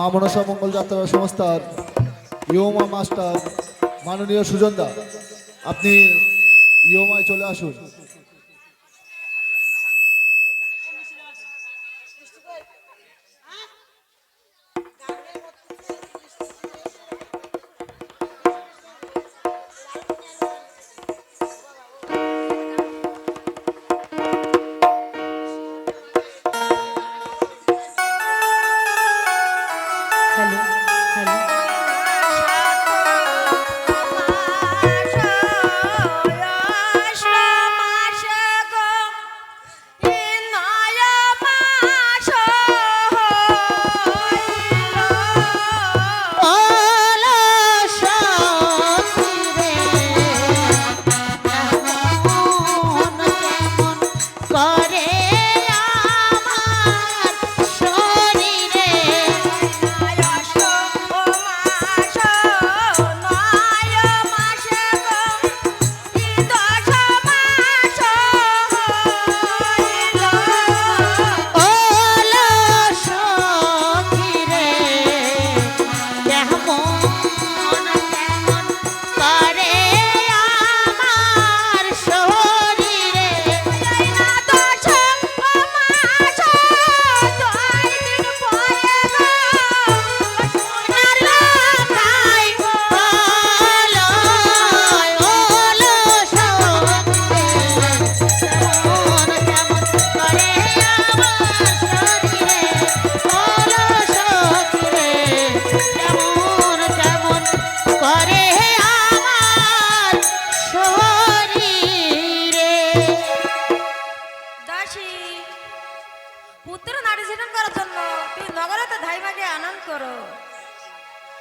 মা মনসা মঙ্গল যাত্রা সংস্থার ইওমা মাস্টার মাননীয় সুজনদা, আপনি ইওমায় চলে আসুন।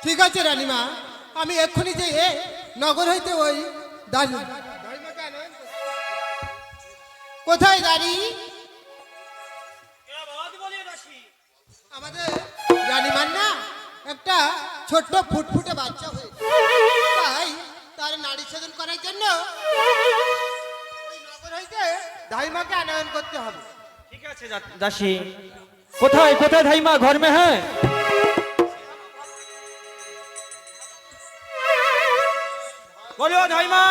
ঠিক আছে রানীমা, আমি এক্ষুনি যে নগর হইতে ওই কোথায় দাঁড়ি আমাদের রানীমার না একটা ছোট্ট ফুটফুটে বাচ্চা হয়েছে, তাই তার নারী ছেদন করার জন্য নগর হইতে ধাইমাকে আনয়ন করতে হবে। ঠিক আছে দাসী, কোথায় কোথায় ধাইমা? ঘর মে হ্যাঁ? बोलो धाइमा।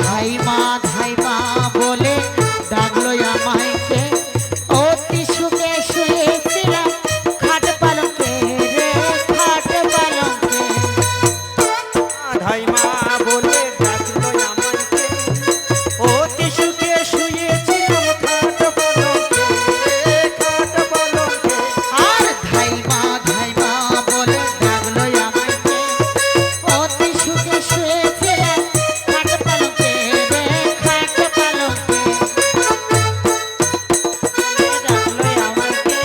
धाइमा धाइमा बोले डाकलो আমায় কে অতি সুখে শুয়েছিলাম খাট পালঙ্কে রে খাট পালঙ্কে। धाइमा बोले डाकलो আমায় কে অতি সুখে শুয়েছিলাম খাট পালঙ্কে খাট পালঙ্কে। আর धाइमा धाइमा बोले डाकलो আমায় কে অতি সুখে শুয়েছিলাম খাট পালঙ্কে রে খাট পালঙ্কে। ডাকলো আমায় কে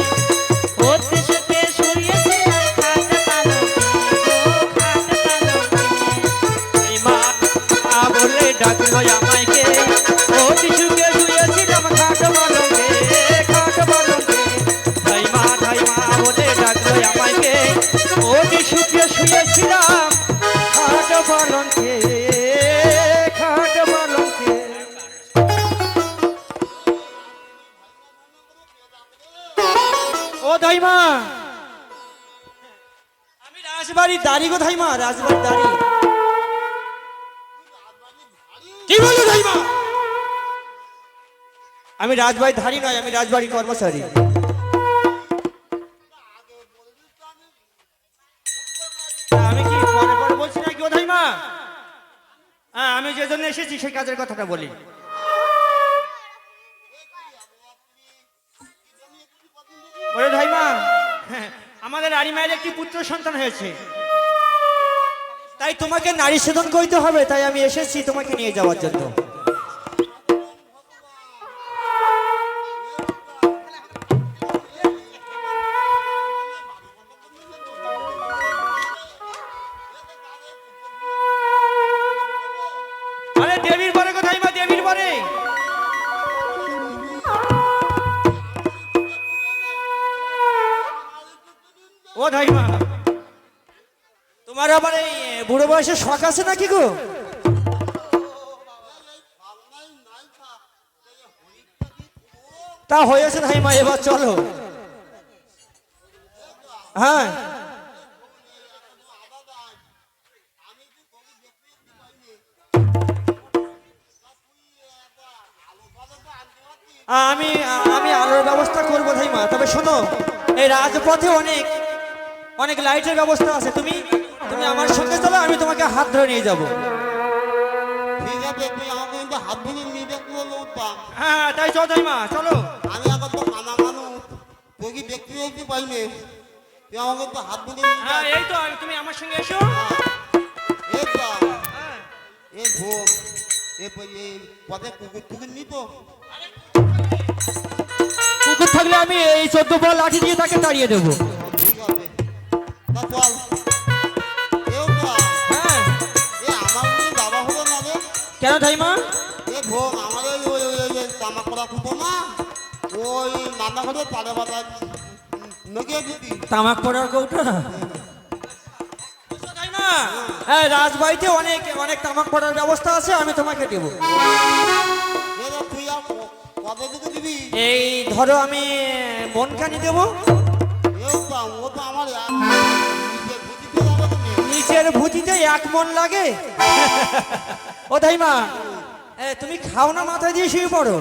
অতি সুখে শুয়েছিলাম খাট পালঙ্কে খাট পালঙ্কে। धाइमा बोले डाकलो আমায় কে অতি সুখে শুয়েছিলাম খাট পালঙ্কে খাট পালঙ্কে। धाइमा धाइमा बोले डाकलो আমায় কে অতি সুখে শুয়েছিলাম খাট পালঙ্কে খাট পালঙ্কে। ও ধাইমা, আমি রাজবাড়ির দাড়ি গো ধাইমা, রাজবাড়ির দাড়ি। কি বলো ধাইমা? আমি রাজবাড়ির ধাড়ি নয়, আমি রাজবাড়ির কর্মচারী। আমি কি পরে পরে বলছি নাকি ও ধাইমা? হ্যাঁ, আমি যে জন্য এসেছি সেই কাজের কথাটা বলি। বলে ধাইমা, হ্যাঁ, আমাদের রানী মায়ের একটি পুত্র সন্তান হয়েছে, তাই তোমাকে নারী সেদন করতে হবে, তাই আমি এসেছি তোমাকে নিয়ে যাওয়ার জন্য। আরে দেবীর পরে কোথায় মা? দেবীর পরে ও ধাইমা, তোমার আবার এই বুড়ো বয়সে শখ আছে নাকি গো? তা হয়েছে ধাইমা, এবার চলো। হ্যাঁ আমি আমি আলোর ব্যবস্থা করবো ধাইমা। তবে শোনো, এই রাজপথে অনেক অনেক লাইটের ব্যবস্থা আছে। তুমি তুমি আমার সঙ্গে চলো, আমি তোমাকে হাত ধরে নিয়ে যাবো। ঠিক আছে, তুই আমাকে কিন্তু হাত ধরে নিয়ে দেখতে বলতাম। হ্যাঁ তাই চলো ধাইমা, চলো। আমি এখন তো কানা মানুষ, তুই কি দেখতে পাইনি? তুই আমাকে তো হাত ধরে নিয়ে হ্যাঁ এই তো তুমি আমার সঙ্গে এসো। হ্যাঁ। পথে কুকুর টুকুর নি তো? কুকুর থাকলে আমি এই 14 বল লাঠি দিয়ে তাকে তাড়িয়ে দেবো। ঠিক আছে, তা চল। হ্যাঁ আমার কোনো বাবা হলো না রে। কেন ধাইমা? আমাদের ওই তামাক করা কুকুর না, ওই রান্নাঘরে পাড়ে বাজার নগিয়ে দিতি। তামাক পড়ার কৌটা? হ্যাঁ রাজবাড়িতে অনেক অনেক তামাক পড়ার ব্যবস্থা আছে, আমি তোমাকে দেবো। তুই আর কতটুকু দিবি? এই ধরো আমি মনখানি দেবো। ও তো আমার নিজের বুঝিতে যাবে তো নেই। নিচের ভুতিতে 1 মন লাগে। ও ধাইমা, তুমি খাও না, মাথায় দিয়ে শুয়ে পড়ো।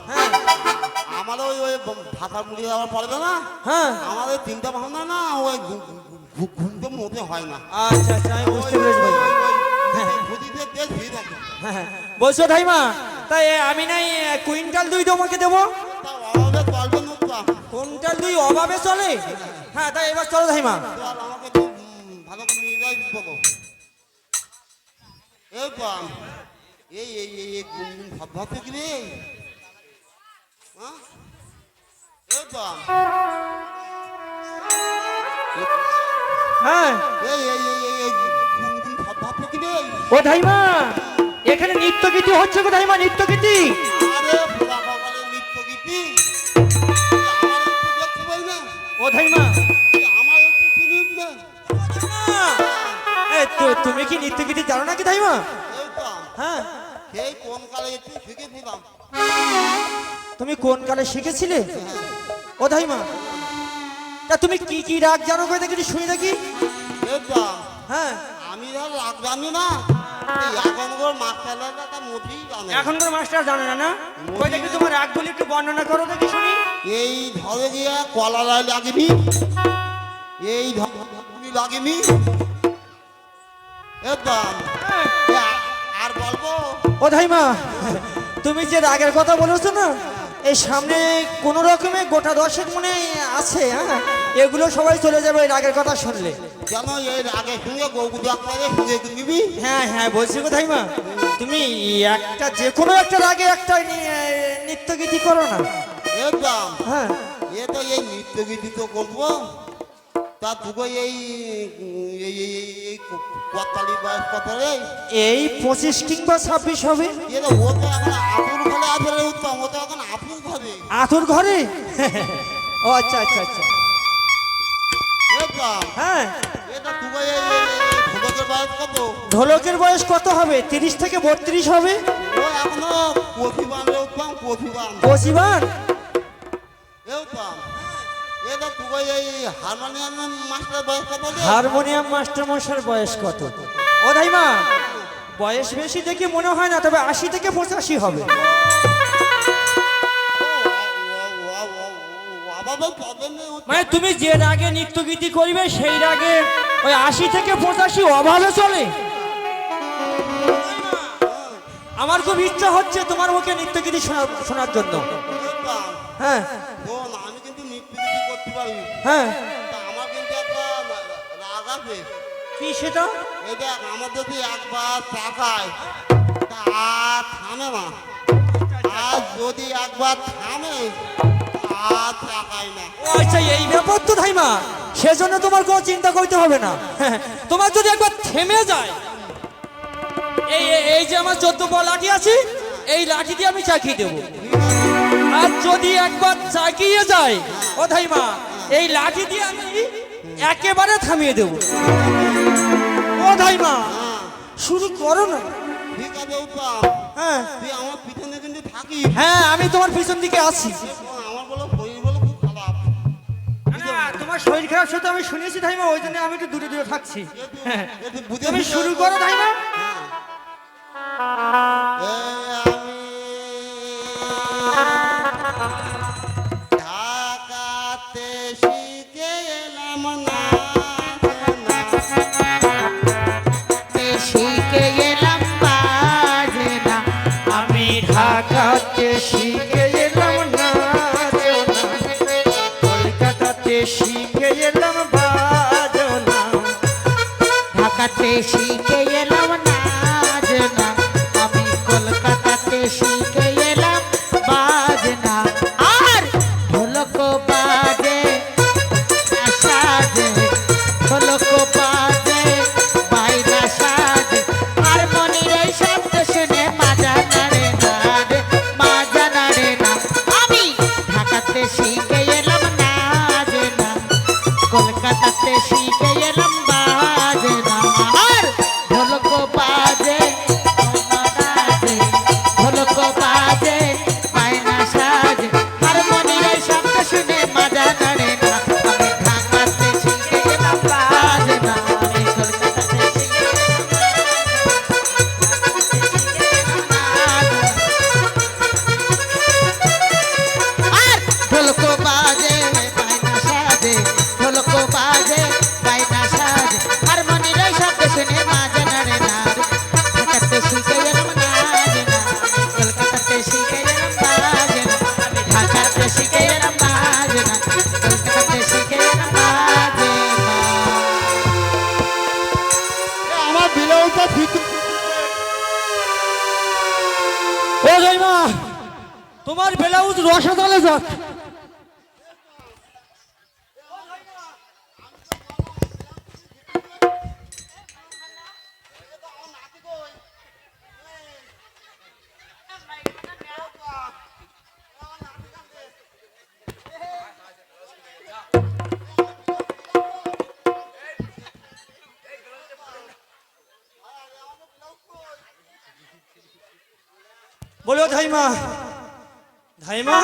হ্যাঁ, আমার ওই ভাষা মুড়ি আবার পড়বে না। হ্যাঁ আমার ওই 3টা ভাবনা না, ওই ঘুমতে মোটে হয় না। আচ্ছা আচ্ছা, আমি বুঝতে পেরেছি ভাই। বুঝিতে বেশ ভিড় থাকে। হ্যাঁ বলছো ধাইমা, তাই আমি নাই কুইন্টাল 2 তোমাকে দেবো। তা অভাবে চলবে না তো। কুইন্টাল 2 অভাবে চলে? হ্যাঁ তাই এবার চলো ধাইমা। চল, আমাকে তো ভালো করে নিয়ে যাই বলো। এই তো এই এই এই গুনগুন ভাব ভাবছে কি রে? হ্যাঁ এই তো হ্যাঁ এই এই এই এই গুনগুন ভাব ভাবছে কি রে? ও ধাইমা, এখানে নৃত্য গীতি হচ্ছে গো ধাইমা, নৃত্য গীতি। আরে পুরা কপালে নৃত্য গীতি। আমার একটু দেখতে পাই না? ও ধাইমা, আমার একটু চিনি না? তুমি কি নৃত্য গীতি জানো নাকি ধাইমা? এই তো হ্যাঁ সেই কোন কালে একটু শিখেছিলাম। তুমি কোন কালে শিখেছিলে? ও ধাইমা, তা তুমি কি কি রাগ জানো কই দেখি, শুনি দেখি। এই তো হ্যাঁ আমি ধর রাগ জানি না, এখনকার মাস্টাররা তা মোটেই জানে না। এখনকার মাস্টার জানে না না? কই দেখি তোমার রাগগুলি একটু বর্ণনা করো দেখি শুনি। এই ধরে গিয়া কলা লাগিবি, এই ধরি লাগিবি। একদম আর বলবো? ও ধাইমা, তুমি যে রাগের কথা বলেছো না, এই সামনে কোন রকমে গোটা 10 মনে আছে। হ্যাঁ এগুলো সবাই চলে যাবে এই রাগের কথা শুনলে। কেন এই রাগে সঙ্গে গৌকু ডাক্তারে সঙ্গে নিবি? হ্যাঁ হ্যাঁ বলছি গো ধাইমা, তুমি একটা যে কোনো একটা রাগে একটা নৃত্য গীতি করো না। একদম হ্যাঁ এ তো এই নৃত্য গীতি তো করবো, তা তোকে এই কতালি বয়স কত রে? এই 25 কিংবা 26 হবে। এ তো ও তো এখন আপুর ঘরে আছে রে উত্তম, ও তো এখন আপুর ঘরে। আতুর ঘরে? ও আচ্ছা আচ্ছা আচ্ছা। একদম হ্যাঁ এটা তোকে এই ঢোলকের বয়স কত? ঢোলকের বয়স কত হবে? 30 থেকে 32 হবে। ও এখনো কফিবান রে উত্তম, কফিবান। পঁচিবান? উত্তম এটা তোকে এই হারমোনিয়াম মাস্টার বয়স কত রে? হারমোনিয়াম মাস্টার মশার বয়স কত? ও ধাইমা, বয়স বেশি দেখে মনে হয় না, তবে 80 থেকে 85 হবে। মানে তুমি যে রাগে নৃত্য গীতি করবে সেই রাগে ওই 80 থেকে 85 অভাবে চলে। আমার খুব ইচ্ছা হচ্ছে তোমার মুখে নৃত্য গীতি শোনার জন্য। হ্যাঁ আমি কিন্তু নৃত্য গীতি করতে পারি। হ্যাঁ তা আমার কিন্তু একটা রাগ আছে। কি সেটা? এটা আমার যদি একবার তাকায় তা আর থামে না, আর যদি একবার থামে আর তাকায় না। ও আচ্ছা এই ব্যাপার তো ধাইমা, সেজন্য তোমার কোনো চিন্তা করতে হবে না। তোমার যদি একবার থেমে যায়, এই এই যে আমার 14 বল লাঠি আছে, এই লাঠি দিয়ে আমি চাকিয়ে দেবো। আর যদি একবার চাকিয়ে যায় ও ধাইমা, এই লাঠি দিয়ে আমি একেবারে থামিয়ে দেবো। ধাইমা হ্যাঁ শুরু করো না। ঠিক আছে উত্তম, হ্যাঁ তুই আমার পিছনে কিন্তু থাকি। হ্যাঁ আমি তোমার পিছন দিকে আছি। আমার বলো শরীর বলো খুব খারাপ। না তোমার শরীর খারাপ শুধু আমি শুনেছি ধাইমা, ওই জন্য আমি একটু দূরে দূরে থাকছি। হ্যাঁ একটু বুঝে তুমি বুঝে- শুরু করো ধাইমা। ঢাকাতে শিখে এলাম না শিখে এলাম বাজনা, আমি ঢাকাতে শিখে এলাম না, কলকাতাতে শিখে এলাম বাজনা। ঢাকাতে শিখে এলাম নাচনা, আমি কলকাতাতে শিখে এলাম বাজনা। আর ঢোলক বাজে সাজে, ঢোলক বাজে বাইনা সাজে, হারমোনির এই শব্দ শুনে মাজা নাড়ে না রে, মাজা নাড়ে না। আমি ঢাকাতে শিখে এলাম নাচনা, কলকাতাতে শিখে এলাম বাজনা। আর ঢোলক বাজে বাজে, ঢোলক বাজে বাইনা সাজে, হারমোনির এই শব্দ শুনে মাজা নাড়ে না। আমি ঢাকাতে শিখে এলাম বাজনা, আমি কলকাতাতে শিখে এলাম আর ঢোলক বাজে বাইনা সাজে, ঢোলক বাজে বাইনা সাজে, হারমোনির এই শব্দ শুনে মাজা নাড়ে না রে। ঢাকাতে শিখে এলাম নাচনা, আমি কলকাতাতে শিখে এলাম বাজনা। আমি ঢাকাতে শিখে এলাম নাচনা, কলকাতাতে শিখে এলাম বাজনা। আমার বিলাউটা ঠিক ও ধাইমা তোমার ব্লাউজ রসাতলে যাক। বলো ধাইমা, ধাইমা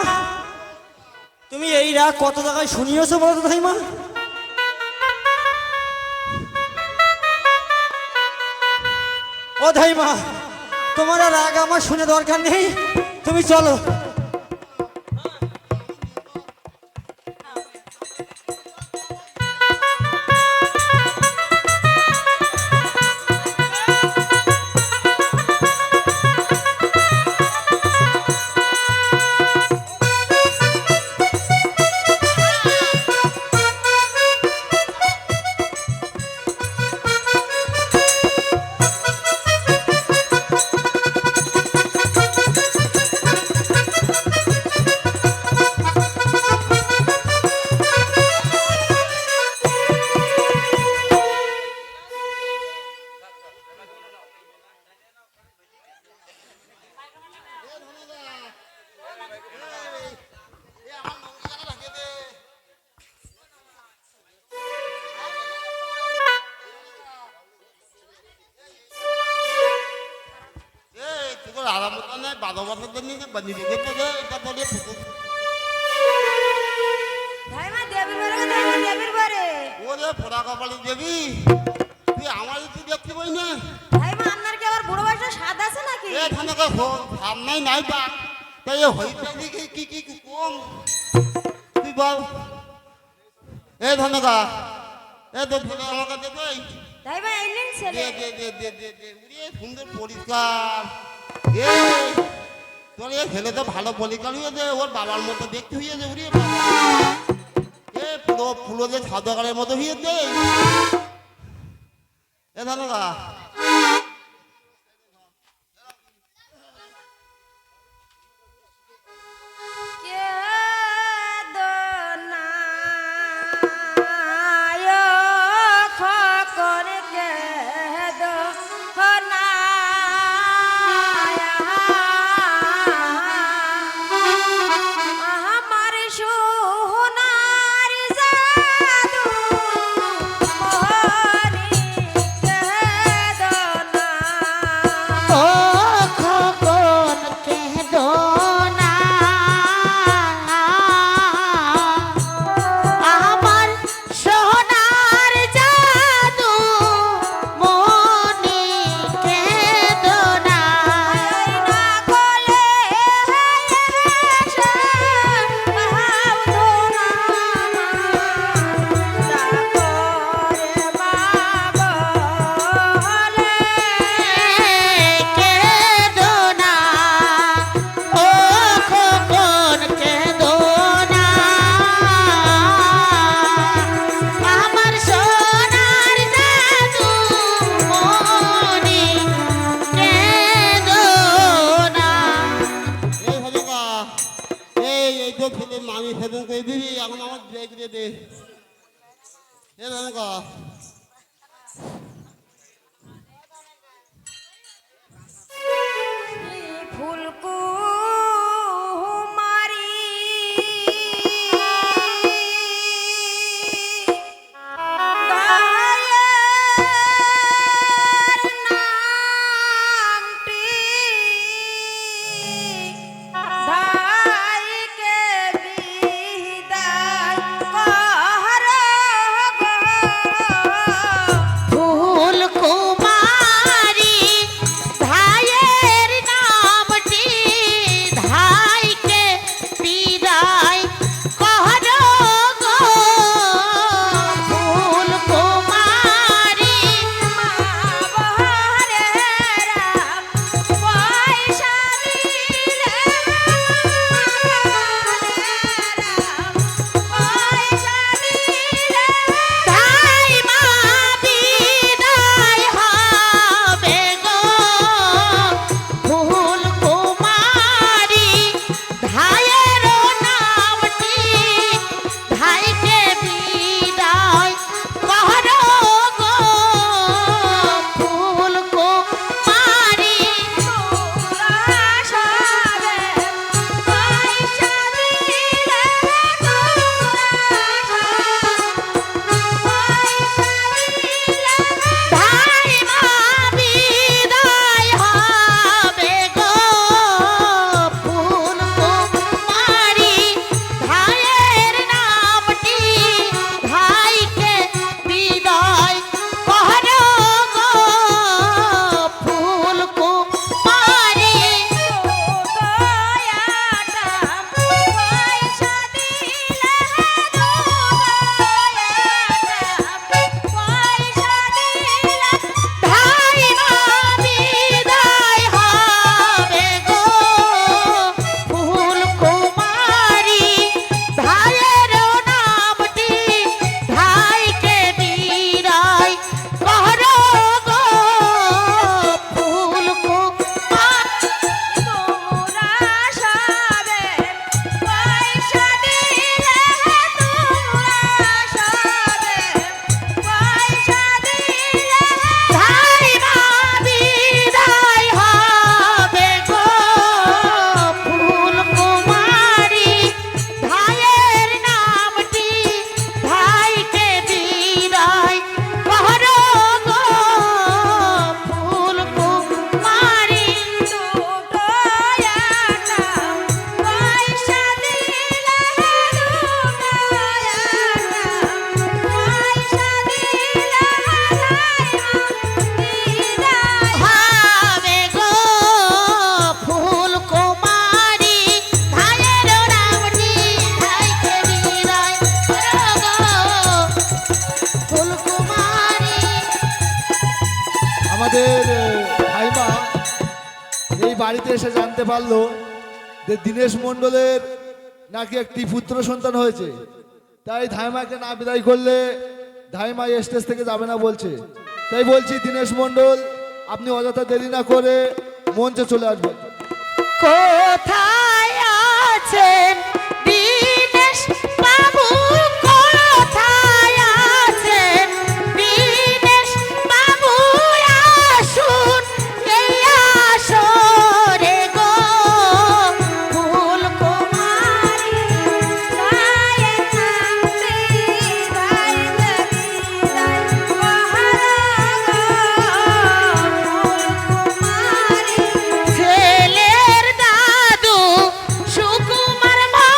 তুমি এই রাগ কত জায়গায় শুনিয়েছো বলো তো ধাইমা? ও ধাইমা তোমার আর রাগ আমার শুনে দরকার নেই, তুমি চলো। আরামতা নাই, বারো বছর নিয়ে বানিয়ে দিতে এটা বলে ধাইমা দেবীর বারে গো, ধাইমা দেবীর বারে। ওরে পোড়া কপালি দেবী, তুই আমার তুই দেখতে পাই না। ধাইমা আপনার কি আবার বুড়ো বয়সে স্বাদ আছে নাকি? এখানে সামনে নাই বা তাই হইতে দিকে কি কি কি কম তুই বল। এ ধনকা এ তো ধরে আমাকে দেবে ধাইমা এলেন ছেলে। দে দে দে দে দে দে উড়িয়ে সুন্দর পরিষ্কার। এ তোর এ ছেলে তো ভালো পরিষ্কার হয়েছে, ওর বাবার মতো দেখতে হয়েছে উড়িয়ে বাবা। এ পুরো পুরো যে সাদাকারের মতো হয়েছে। এ ধনকা সোনার জাদু মোহনী ঘুরিয়ে দে এ নানকা ফুলকুমারী গায়ের নামটি ধাইকে বিদায় কর গো। ফুল কুমারী ধায়ের নামটি ধাইকে বিদায় কর গো। ফুল কুমারী ধাই মা বিদায় হবে গো। ফুল কুমারী ধায়ের নামটি ধাইকে বিদায় কর গো। ফুল কুমারী ধাই মা বিদায় হবে গো। ফুল কুমারী ধায়ের নামটি ধাইকে বিদায় কর গো। ফুল কুমারী ধাই মা বিদায় হবে গো। ফুল কুমারী ধায়ের নামটি ধাইকে বিদায় কর গো। ফুল ধাই মা বিদায় হবে গো। ফুল কুমারী ধায়ের নামটি ধাইকে বিদায় কর গো। ফুল কুমারী হবে গো। ফুল কুমারী ধায়ের নামটি ধাইকে বিদায় কর গো। ফুল কুমারী আমাদের ভাইমা এই বাড়িতে এসে জানতে পারলো যে দীনেশ মণ্ডলের নাকি একটি পুত্র সন্তান হয়েছে, তাই ধাইমাকে না বিদায় করলে ধাইমা স্টেজ থেকে যাবে না বলছে। তাই বলছি দীনেশ মণ্ডল, আপনি অযথা দেরি না করে মঞ্চে চলে আসবেন। কোথায় আছেন দীনেশ বাবু? কোথায় আছেন দীনেশ বাবু? আসুন এই আসরে গো। ফুল কুমারী ছেলের দাদু সুকুমার মা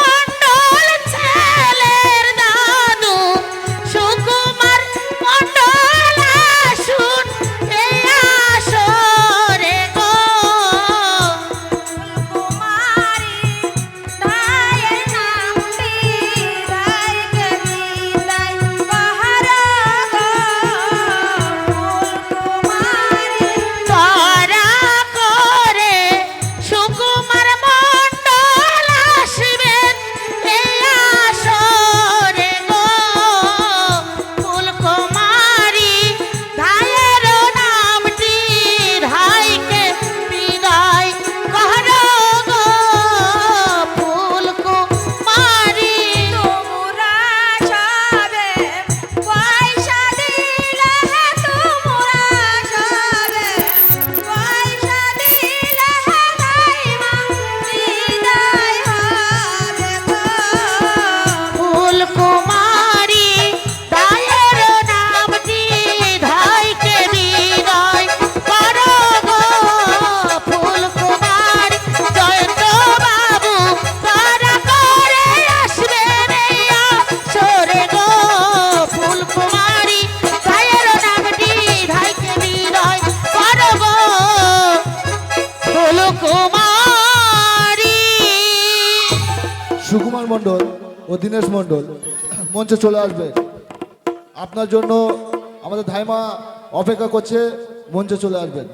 সুকুমার মণ্ডল ও দীনেশ মণ্ডল মঞ্চে চলে আসবে। আপনার জন্য আমাদের ধাইমা অপেক্ষা করছে, মঞ্চে চলে আসবেন।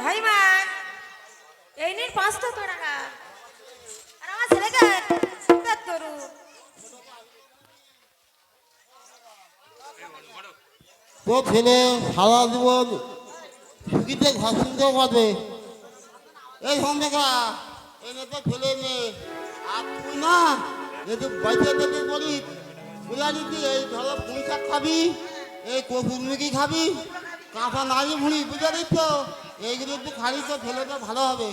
ধাইমা এই নিন 500 টাকা। আর আমার ছেলেকে পেট করু। তো ছেলে সারা জীবন ঝুঁকিতে ঘর শুনতেও পারবে। এই সন্ধ্যা এনে তো ছেলে মেয়ে আর তুই না যদি বাইতে যদি বলি বুঝা দিতি এই ধরো পুঁই শাক খাবি, এই কচুরমুখী খাবি, কাঁচা নাড়ি ভুঁড়ি বুঝা দিচ্ছ, এইগুলো একটু খালি তো ছেলেটা ভালো হবে।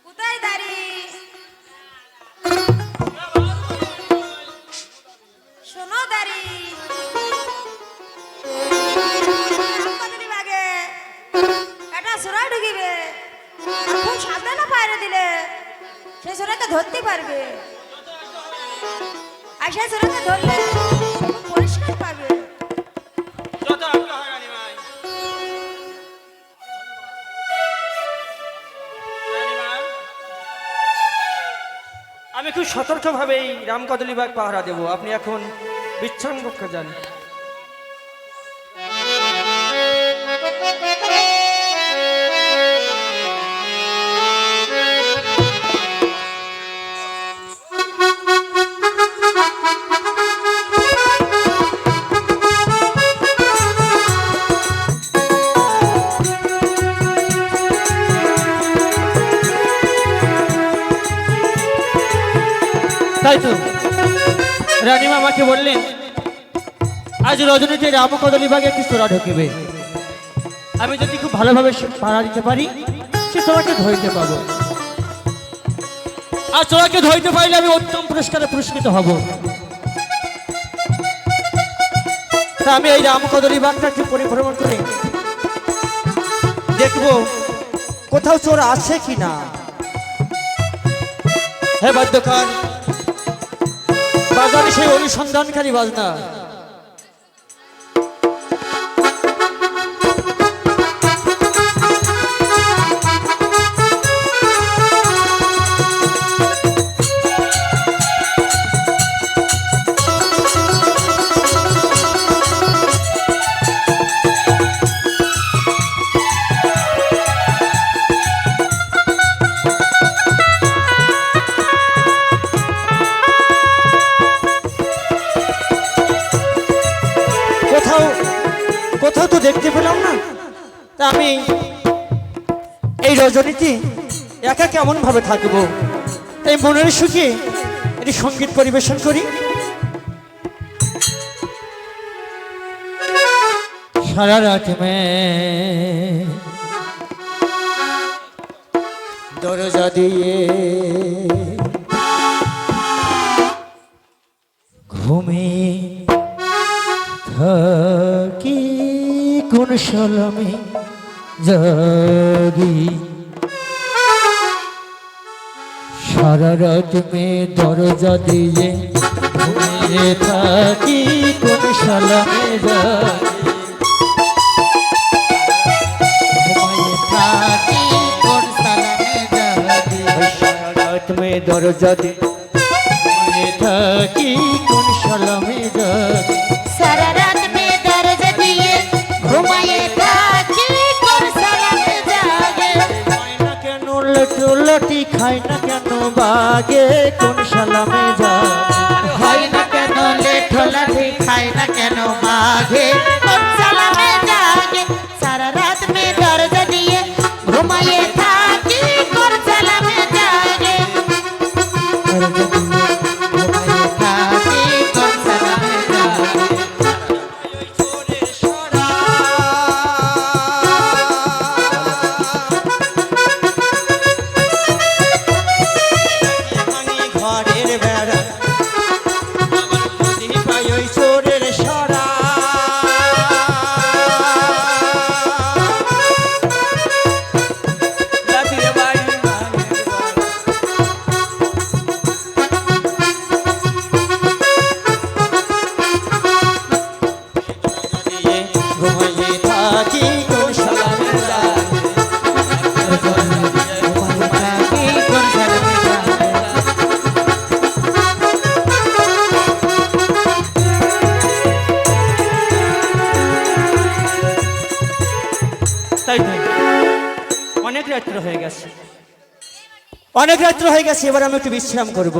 কোথায় দাঁড়ি? শোনো দাঁড়ি। কতদিন আগে একটা সুরা ঢুকিবে, আর খুব সাবধানে বাইরে দিলে সেই সুরাকে ধরতে পারবে। আর সেই সুরাকে ধরলে খুব পরিষ্কার পাবে। যত আজ্ঞা হয় রানীমাই। রানীমাই, আমি খুব সতর্কভাবে এই রামকদলী বাগ পাহারা দেব। আপনি এখন বিশ্রাম কক্ষে যান। তাই তো রানীমা আমাকে বললেন আজ রজনীতে রামকদলী বাগে একটি চোরা ঢুকিবে। আমি যদি খুব ভালোভাবে পাড়া দিতে পারি সে চোরাকে ধরতে পাবো, আর চোরাকে ধরতে পারলে আমি উত্তম পুরস্কারে পুরস্কৃত হব। তা আমি এই রামকদলী বাগটা একটু পরিভ্রমণ করে দেখবো কোথাও চোর আছে কিনা। হে বাদ্যকার, বাজারে সেই অনুসন্ধানকারী বাজনা। কোথাও তো দেখতে পেলাম না। তা আমি এই রজনীতে একা কেমন ভাবে থাকবো, এই মনের সুখে একটি সঙ্গীত পরিবেশন করি। সারা রাত মে দরজা দিয়ে ঘুমে থাকি কোন সলমে জাগি, সারা রাত মে দরজা দিয়ে ঘুমিয়ে থাকি কোন সালামে জাগে ঘুমিয়ে থাকি কোন সালামে জাগে সারা রাত মে দরজা দিয়ে ঘুমিয়ে থাকি কোন সালামে জাগে সারা রাত মে দরজা দিয়ে ঘুমিয়ে থাকি কোন সালামে জাগে খায় না কেন লটি খায় না কেন বাগে কোন সালামে জাগে হয় না কেন লেঠলাঠি খায় না কেন মাঘে কোন সালামে জাগে সারা রাত মে দরজা দিয়ে ঘুমিয়ে থাকি কোন সালামে জাগে দরজা দিয়ে ঘুমিয়ে থাকি কোন সালামে জাগে ঘরের বেড়া আমার যদি পাই ওই চোরের সরা লাঠির বাড়ি মায়ের বাড়ি। দিয়ে ঘুমিয়ে থাকি কোন সালামে জাগে ঘুমিয়ে থাকি কোন সালামে জাগে তাই তাই অনেক রাত্র হয়ে গেছে অনেক রাত্র হয়ে গেছে এবার আমি একটু বিশ্রাম করব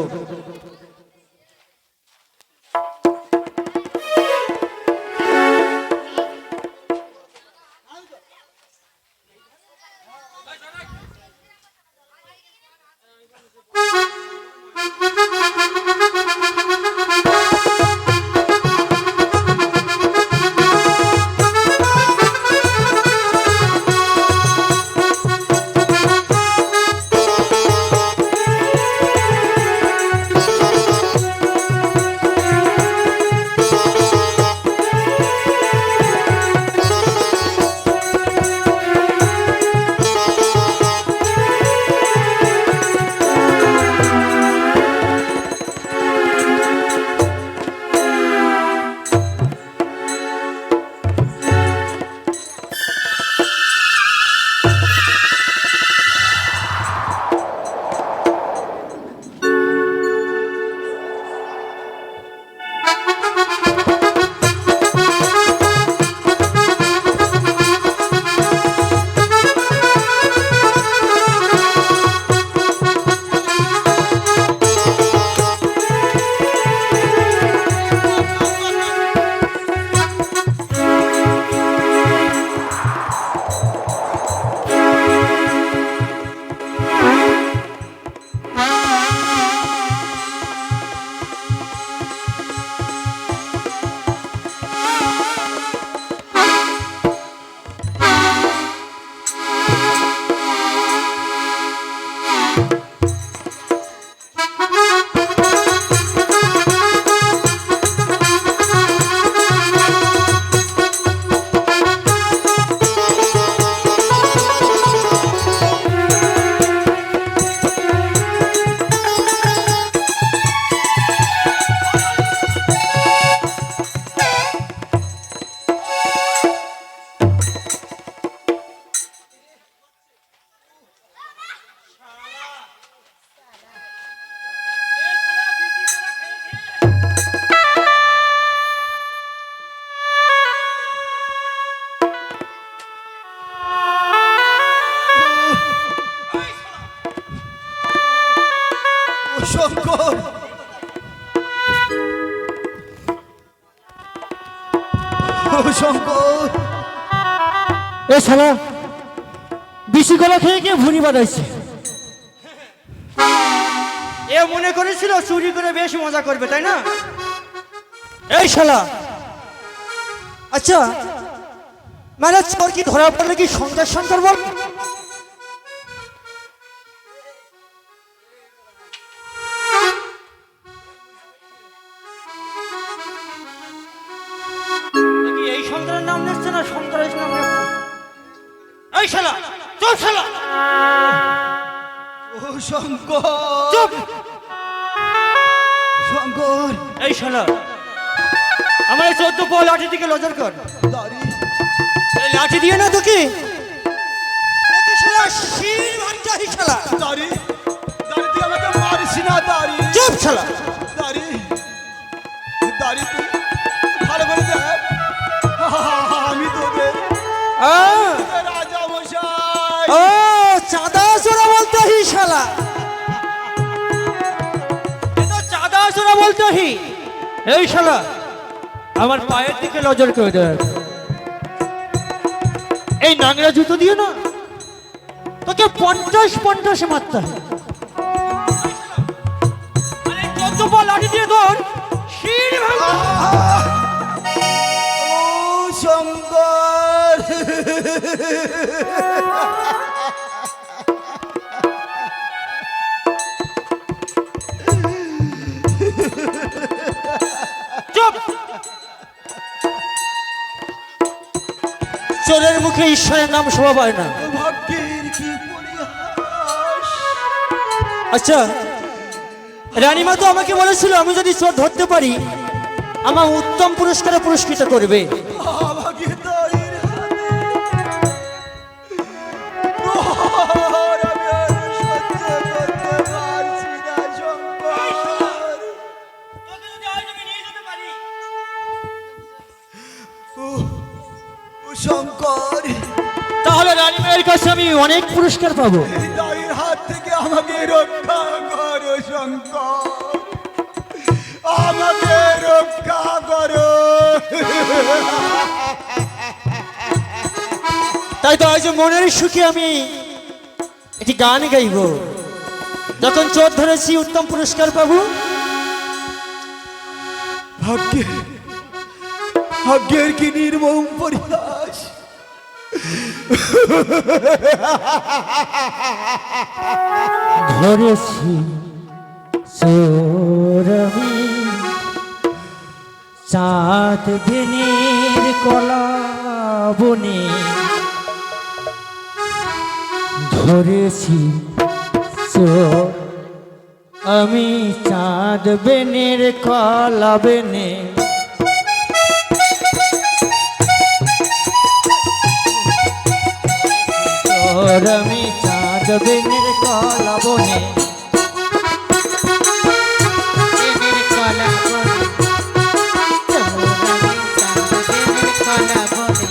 শঙ্কর ও শঙ্কর এ শালা বিশি গলা খেয়ে গিয়ে ভুনি বাঁধাইছে এ মনে করেছিল চুরি করে বেশ মজা করবে তাই না এই শালা আচ্ছা মানে চোর কি ধরা পড়লে কি সন্তান সন্তান বল নাকি এই সন্তানের নাম নিচ্ছে না সন্তানের নাম নিচ্ছে এই শালা চুপ শালা ও শঙ্কর চুপ শঙ্কর এই শালা আমার এই 14 পা লাঠি দিকে নজর কর। দাড়ি এই লাঠি দিয়ে না তোকে তোকে শালা শির ভাঙতে হয় শালা। দাড়ি দাড়ি তুই আমাকে মারিস না দাড়ি চুপ শালা। দাড়ি দাড়ি তুই ভালো করে দেখ আমি তোদের রাজা মশাই ও চাঁদা চোরা বলতে হি শালা এ তো চাঁদা চোরা বলতে হি। এই শালা আমার পায়ের দিকে নজর করে দেখ। এই নাংরা জুতো দিয়ে না তোকে 50 মারতে হয়। আরে কত বল লাঠি দিয়ে ধর শির ভাঙা। ও শঙ্কর চুপ। চোরের মুখে ঈশ্বরের নাম শোভা পায় না। ভাগ্যের কি পরিহাস আচ্ছা রানীমা তো আমাকে বলেছিল আমি যদি চোর ধরতে পারি আমার উত্তম পুরস্কারে পুরস্কৃত করবে। আমাকে দাড়ির হাতে প্রহার আমি আর সহ্য করতে পারছি না শঙ্কর ও শঙ্কর তাহলে রানীমায়ের কাছে আমি অনেক পুরস্কার পাবো। এই দাড়ির হাত থেকে আমাকে রক্ষা করো শঙ্কর আমাকে রক্ষা করো তাই তো আজ মনের সুখে আমি একটি গান গাইব। যখন চোর ধরেছি উত্তম পুরস্কার পাবো। ভাগ্যের কি নির্মম পরিহাস ধরেছি চোর আমি চাঁদ দিনের কলা বনে ধরেছি চোর আমি চাঁদ বেনের কলা বেনে চোর আমি চাঁদ বেনের কলা বনে বেনের কলা বনে চোরামি চাঁদ বেনের কলা বনে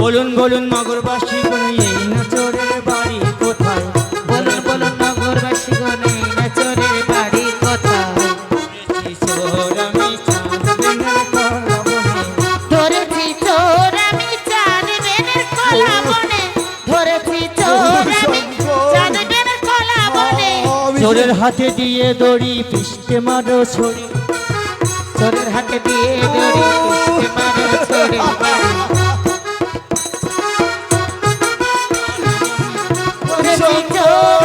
বলুন বলুন নগরবাসী কোন এই না চোরের বাড়ি কোথায় বলুন বলুন নগরবাসী গনে না চোরের বাড়ি কোথায় চোর আমি চাঁদ বেনের কলা বনে ধরেছি চোর আমি চাঁদ বেনের কলা বনে ধরেছি চোর আমি চাঁদ বেনের কলা বনে চোরের হাতে দিয়ে দড়ি পিষ্টে মারো ছড়ি চোরের হাতে দিয়ে দড়ি পিষ্টে মারো চোরের বাড়ি ধরেছি চোর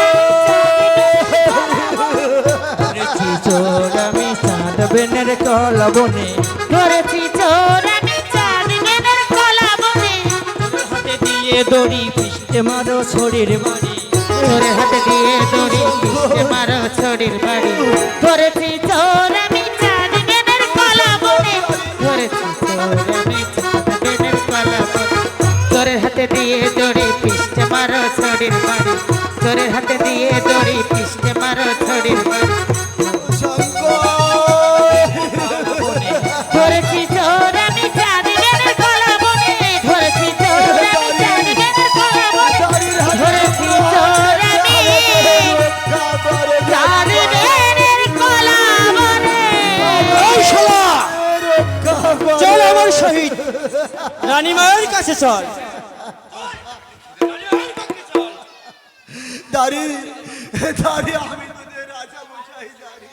ধরেছি চোর আমি চাঁদ বেনের কলা বনে ধরেছি চোর আমি চাঁদ বেনের কলা বনে চোরের হাতে দিয়ে দড়ি পিষ্টে মারো ছড়ির বাড়ি চোরের হাতে দিয়ে দড়ি পিষ্টে মারো ছড়ির বাড়ি ধরেছি চোর আমি চাঁদ বেনের কলা বনে ধরেছি চোর আমি চাঁদ বেনের কলা বনে চোরের হাতে দিয়ে দড়ি পিষ্টে মারো ছড়ির বাড়ি চোরের হাতে দিয়ে দড়ি পিষ্টে মারো ছড়ির বাড়ি ধরেছি চোর আমি চাঁদ বেনের কলা বনে ধরেছি চোর আমি চাঁদ বেনের কলা বনে ধরেছি চোর আমি চাঁদ বেনের কলা বনে এই শালা চল আমার শহীদ রানীমায়ের কাছে চল। দাড়ি দাড়ি আমি তোদের রাজা মশাই দাড়ি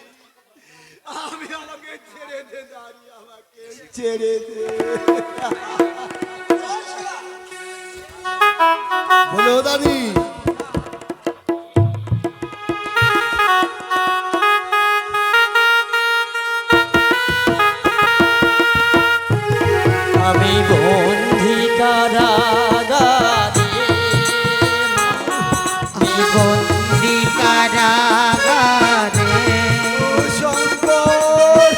আমি আমাকে ছেড়ে দে দাড়ি আমাকে ছেড়ে দে বলো দাড়ি আমি বন্ধি কারাগারে আমি বন্দি কারাগারে ও শঙ্কর